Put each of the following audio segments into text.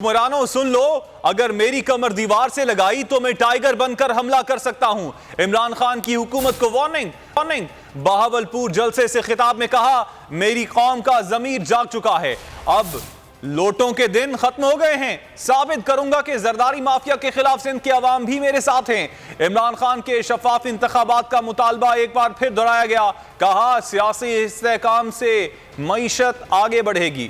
حکمرانوں سن لو، اگر میری کمر دیوار سے لگائی تو میں ٹائیگر بن کر حملہ کر سکتا ہوں۔ عمران خان کی حکومت کو وارننگ۔ بہاولپور جلسے سے خطاب میں کہا، میری قوم کا ضمیر جاگ چکا ہے، اب لوٹوں کے دن ختم ہو گئے ہیں، ثابت کروں گا کہ زرداری مافیا کے خلاف سندھ کے عوام بھی میرے ساتھ ہیں۔ عمران خان کے شفاف انتخابات کا مطالبہ ایک بار پھر دہرایا گیا، کہا سیاسی استحکام سے معیشت آگے بڑھے گی۔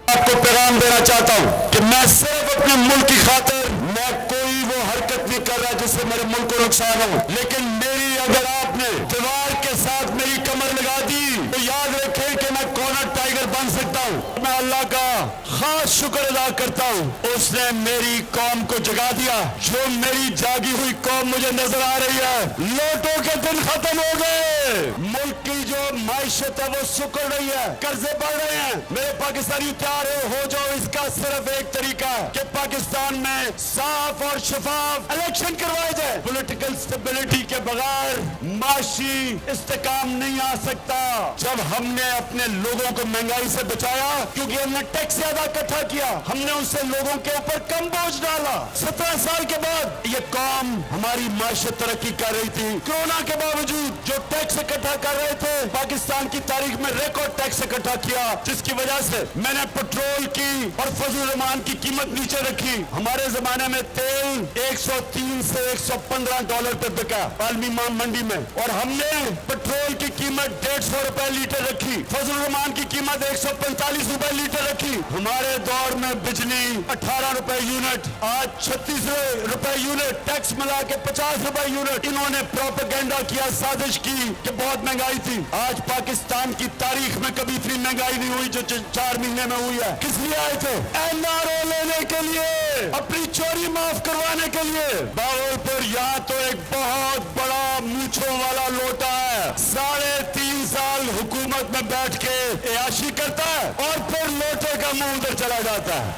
آپ کو پیغام دینا چاہتا ہوں کہ میں صرف اپنے ملک کی خاطر میں کوئی وہ حرکت نہیں کر رہا جس سے میرے ملک کو نقصان ہو، لیکن میری اگر آپ نے دیوار کے ساتھ میری کمر لگا دی تو یاد رکھیں کہ میں کارنر ٹائیگر بن سکتا ہوں۔ میں اللہ کا خاص شکر ادا کرتا ہوں، اس نے میری قوم کو جگا دیا۔ جو میری جاگی ہوئی قوم مجھے نظر آ رہی ہے، لوٹوں کے دن ختم ہو گئے، ملک کی جو معیشت ہے وہ سکڑ رہی ہے، قرضے بڑھ رہے ہیں۔ میرے پاکستانی تیار ہو جاؤ، اس کا صرف ایک طریقہ ہے کہ پاکستان میں صاف اور شفاف الیکشن کروائے جائے۔ پولیٹیکل سٹیبلٹی کے بغیر معاشی استحکام نہیں آ سکتا۔ جب ہم نے اپنے لوگوں کو مہنگائی سے بچایا کیونکہ ہم نے ٹیکس زیادہ اکٹھا کیا، ہم نے ان سے لوگوں کے اوپر کم بوجھ ڈالا۔ 17 سال کے بعد یہ قوم ہماری معیشت ترقی کر رہی تھی، کورونا کے باوجود جو ٹیکس اکٹھا کر رہے تھے، پاکستان کی تاریخ میں ریکارڈ ٹیکس اکٹھا کیا، جس کی وجہ سے میں نے پیٹرول کی اور فضل الرحمان کی قیمت نیچے رکھی۔ ہمارے زمانے میں تیل 103 سے 115 ڈالر پہ بکا عالمی منڈی میں، اور ہم نے پیٹرول کی قیمت 150 روپے لیٹر رکھی، فضل الرحمان کی قیمت 145 روپے لیٹر رکھی۔ ہمارے دور میں بجلی 18 روپے یونٹ، آج 36 روپے یونٹ، ٹیکس ملا کے 50 روپے یونٹ۔ انہوں نے پروپیگنڈا کیا، سازش کی کہ بہت مہنگائی تھی۔ آج پاکستان کی تاریخ میں کبھی اتنی مہنگائی نہیں ہوئی جو 4 مہینے میں ہوئی ہے۔ کس لیے آئے تھے؟ NRO لینے کے لیے، اپنی چوری معاف کروانے کے لیے۔ بہاولپور یہاں تو ایک بہت بڑا مونچھوں والا لوٹا ہے، 3.5 سال حکومت میں بیٹھ کے عیاشی کرتا ہے اور پھر لوٹے کا منہ ادھر چلا جاتا ہے۔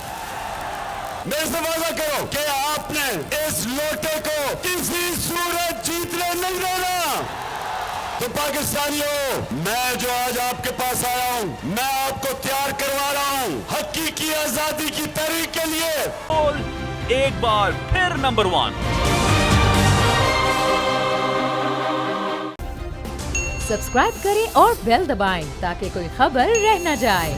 میرے سے وعدہ کرو کہ آپ نے اس لوٹے کو کسی صورت جیتنے نہیں دینا۔ تو پاکستانیوں، میں جو آج آپ کے پاس آیا ہوں، میں آپ کو تیار کروا رہا ہوں حقیقی آزادی کی تحریک کے لیے۔ ایک بار پھر نمبر 1۔ سبسکرائب کریں اور بیل دبائیں تاکہ کوئی خبر رہ نہ جائے۔